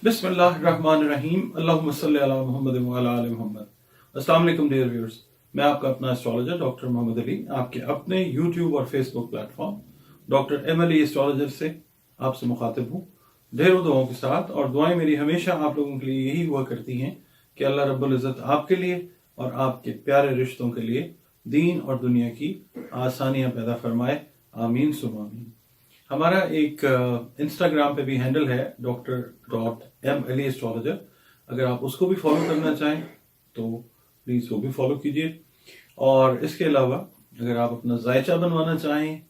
बिस्मिल्लाहिर्रहमानिर्रहीम अल्लाहुम्मा सल्लि अला मुहम्मद व अला आलि मुहम्मद। अस्सलाम वालेकुम डियर व्यूअर्स, मैं आपका अपना एस्ट्रोलॉजर डॉक्टर मोहम्मद अली आपके अपने यूट्यूब और Facebook platform doctor MLE astrologer से आपसे मुखातिब हूँ ढेरों दुआओं के साथ। और दुआएं मेरी हमेशा आप लोगों के लिए यही हुआ करती हैं कि अल्लाह रब्बुल इज़्ज़त आपके लिए और आपके प्यारे रिश्तों के लिए दीन और दुनिया की आसानियां पैदा फरमाए, आमीन सुम्मा आमीन। हमारा एक इंस्टाग्राम पे भी हैंडल है Dr.M.Ali एस्ट्रोलॉजर, अगर आप उसको भी फॉलो करना चाहें तो प्लीज़ वो भी फॉलो कीजिए। और इसके अलावा अगर आप अपना जायचा बनवाना चाहें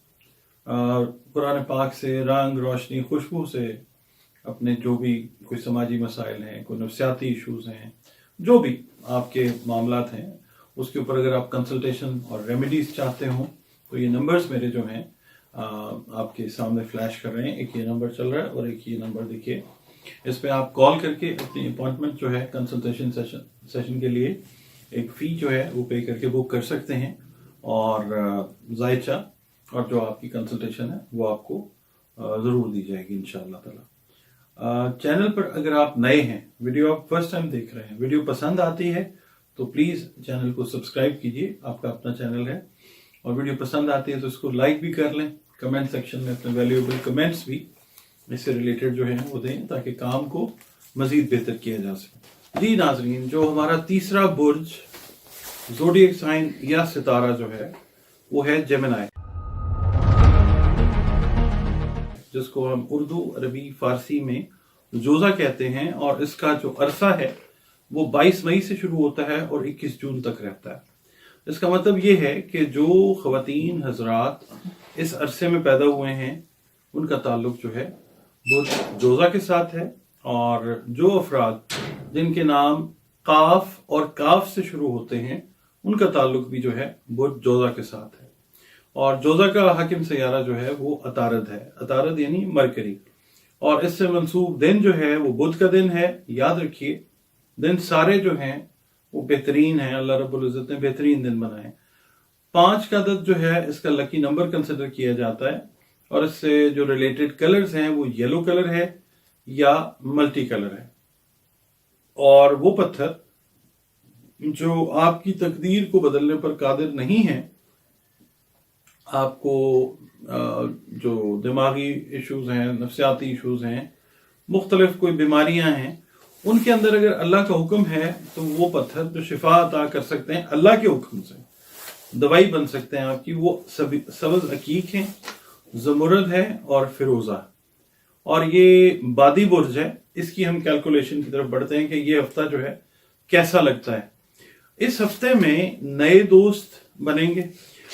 कुरान पाक से, रंग रोशनी खुशबू से, अपने जो भी कोई समाजी मसाइल हैं, कोई नफ्सियाती इशूज़ हैं, जो भी आपके मामलात हैं, उसके ऊपर अगर आप कंसल्टेशन और रेमेडीज चाहते हो तो ये नंबर्स मेरे जो हैं आपके सामने फ्लैश कर रहे हैं। एक ये नंबर चल रहा है और एक ये नंबर देखिए, इस पे आप कॉल करके अपनी अपॉइंटमेंट जो है कंसल्टेशन सेशन के लिए एक फ़ी जो है वो पे करके बुक कर सकते हैं। और जायचा और जो आपकी कंसल्टेशन है वो आपको ज़रूर दी जाएगी इंशाअल्लाह ताला। चैनल पर अगर आप नए हैं, वीडियो आप फर्स्ट टाइम देख रहे हैं, वीडियो पसंद आती है तो प्लीज़ चैनल को सब्सक्राइब कीजिए, आपका अपना चैनल है। और वीडियो पसंद आती है तो इसको लाइक भी कर लें, कमेंट सेक्शन में अपने वैल्यूएबल कमेंट्स भी इससे रिलेटेड जो है वो दें ताकि काम को मजीद बेहतर किया जा सके। जी नाजरीन, जो हमारा तीसरा बुर्ज ज़ोडिएक साइन या सितारा जो है वो है जेमिनी, जिसको हम उर्दू, अरबी, फारसी में जोजा कहते हैं। और इसका जो अरसा है वो 22 मई से शुरू होता है और 21 जून तक रहता है। इसका मतलब ये है कि जो ख़वातीन हजरात इस अरसे में पैदा हुए हैं उनका ताल्लुक जो है बुर्ज जोजा के साथ है। और जो अफराद जिनके नाम काफ और काफ से शुरू होते हैं उनका ताल्लुक भी जो है बुर्ज जोजा के साथ है। और जोजा का हाकिम सयारा जो है वो अतारद है, अतारद यानी मरकरी। और इससे मंसूब दिन जो है वो बुध का दिन है। याद रखिए, दिन सारे जो हैं वो बेहतरीन है, अल्लाह रब्बुल इज़्ज़त ने बेहतरीन दिन बनाए। 5 का अदद जो है इसका लकी नंबर कंसिडर किया जाता है। और इससे जो रिलेटेड कलर्स हैं वो येलो कलर है या मल्टी कलर है। और वो पत्थर जो आपकी तकदीर को बदलने पर कादिर नहीं है, आपको जो दिमागी इश्यूज हैं, नफ्सियाती इश्यूज हैं, मुख्तलिफ कोई बीमारियां हैं, उनके अंदर अगर अल्लाह का हुक्म है तो वो पत्थर जो शिफा अता कर सकते हैं अल्लाह के हुक्म से, दवाई बन सकते हैं आपकी, वो सबज अकीक है, ज़मुरद है और फिरोजा। और ये बादी बुर्ज है। इसकी हम कैलकुलेशन की तरफ बढ़ते हैं कि ये हफ्ता जो है कैसा लगता है। इस हफ्ते में नए दोस्त बनेंगे।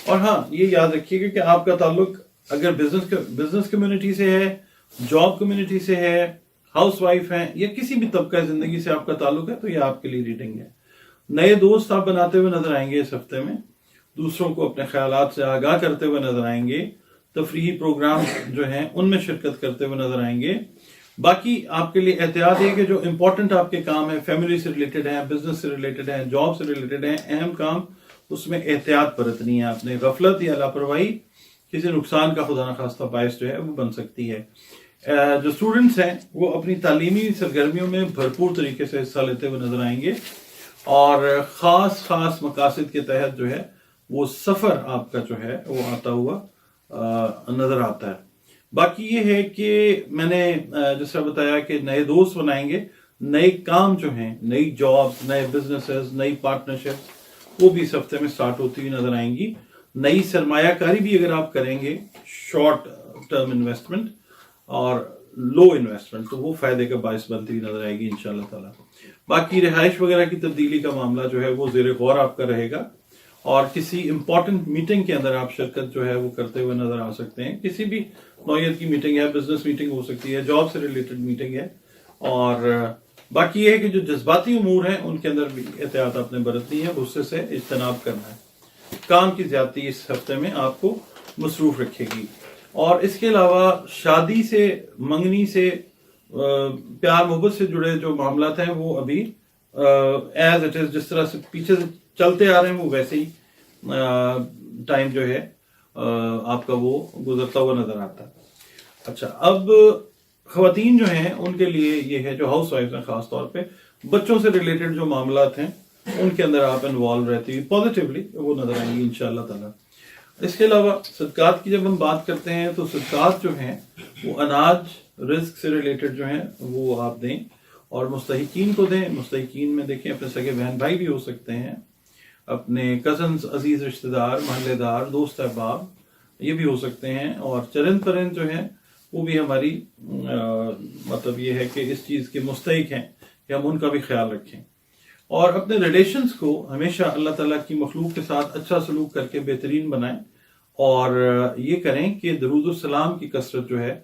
और हाँ, ये याद रखिएगा कि आपका ताल्लुक अगर बिजनेस कम्युनिटी से है, जॉब कम्युनिटी से है, हाउस वाइफ है या किसी भी तबका जिंदगी से आपका ताल्लुक है तो ये आपके लिए रीडिंग है। नए दोस्त आप बनाते हुए नजर आएंगे इस हफ्ते में, दूसरों को अपने ख्यालात से आगाह करते हुए नजर आएंगे, तफरीही प्रोग्राम जो हैं उनमें शिरकत करते हुए नजर आएंगे। बाकी आपके लिए एहतियात है कि जो इंपॉर्टेंट आपके काम है, फैमिली से रिलेटेड है, बिजनेस से रिलेटेड है, जॉब से रिलेटेड है, अहम काम, उसमें एहतियात बरतनी है आपने। गफलत या लापरवाही किसी नुकसान का खुदा न खास्ता बायस जो है वो बन सकती है। जो स्टूडेंट्स हैं वो अपनी तालीमी सरगर्मियों में भरपूर तरीके से हिस्सा लेते हुए नजर आएंगे और ख़ास मकासद के तहत जो है वो सफ़र आपका जो है वो आता हुआ नज़र आता है। बाकी ये है कि मैंने जैसा बताया कि नए दोस्त बनाएंगे, नए काम जो हैं, नई जॉब्स, नए बिजनेसेस, नई पार्टनरशिप्स, वो भी इस हफ्ते में स्टार्ट होती हुई नजर आएंगी। नई सरमायाकारी भी अगर आप करेंगे, शॉर्ट टर्म इन्वेस्टमेंट और लो इन्वेस्टमेंट, तो वो फायदे का बायस बनती हुई नजर आएगी इंशाल्लाह ताला। बाकी रिहाइश वगैरह की तब्दीली का मामला जो है वो ज़ेर गौर आपका रहेगा। और किसी इंपॉर्टेंट मीटिंग के अंदर आप शिरकत जो है वो करते हुए नजर आ सकते हैं। किसी भी नौयत की मीटिंग है, बिजनेस मीटिंग हो सकती है, जॉब से रिलेटेड मीटिंग है। और बाकी ये है कि जो जज्बाती उमूर हैं उनके अंदर भी एहतियात आपने बरतनी है, गुस्से से इज्तनाब करना है। काम की ज्यादती इस हफ्ते में आपको मसरूफ रखेगी। और इसके अलावा शादी से, मंगनी से, प्यार मोहब्बत से जुड़े जो मामलात हैं वो अभी एज इट इज जिस तरह से पीछे से चलते आ रहे हैं वो वैसे ही टाइम जो है आपका वो गुजरता हुआ नजर आता है। अच्छा, अब خواتین جو ہیں ان کے لیے یہ ہے, جو ہاؤس وائف ہیں خاص طور پہ, بچوں سے ریلیٹڈ جو معاملات ہیں ان کے اندر آپ انوالو رہتی ہوئی پازیٹیولی وہ نظر آئیں گی انشاءاللہ تعالی. اس کے علاوہ صدقات کی جب ہم بات کرتے ہیں تو صدقات جو ہیں وہ اناج, رزق سے ریلیٹڈ جو ہیں وہ آپ دیں اور مستحقین کو دیں. مستحقین میں دیکھیں اپنے سگے بہن بھائی بھی ہو سکتے ہیں, اپنے کزنز, عزیز رشتہ دار, محلے دار, دوست احباب, یہ بھی ہو سکتے ہیں. اور چرند پرند جو ہیں وہ بھی ہماری مطلب یہ ہے کہ اس چیز کے مستحق ہیں کہ ہم ان کا بھی خیال رکھیں. اور اپنے ریلیشنز کو ہمیشہ اللہ تعالیٰ کی مخلوق کے ساتھ اچھا سلوک کر کے بہترین بنائیں, اور یہ کریں کہ درود السلام کی کثرت جو ہے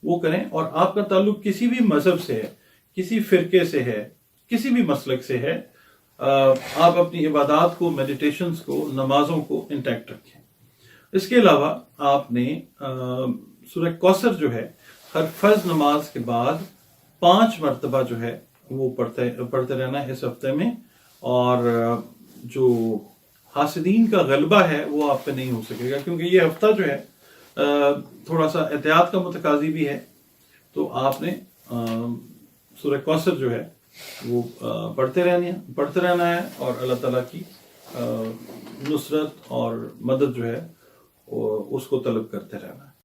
وہ کریں. اور آپ کا تعلق کسی بھی مذہب سے ہے, کسی فرقے سے ہے, کسی بھی مسلک سے ہے, آپ اپنی عبادات کو, میڈیٹیشنز کو, نمازوں کو انٹیکٹ رکھیں. اس کے علاوہ آپ نے سورہ کوثر جو ہے ہر فرض نماز کے بعد 5 مرتبہ جو ہے وہ پڑھتے رہنا ہے اس ہفتے میں. اور جو حاسدین کا غلبہ ہے وہ آپ پہ نہیں ہو سکے گا, کیونکہ یہ ہفتہ جو ہے تھوڑا سا احتیاط کا متقاضی بھی ہے. تو آپ نے سورہ کوثر جو ہے وہ پڑھتے رہنا ہے اور اللہ تعالیٰ کی نصرت اور مدد جو ہے اس کو طلب کرتے رہنا ہے.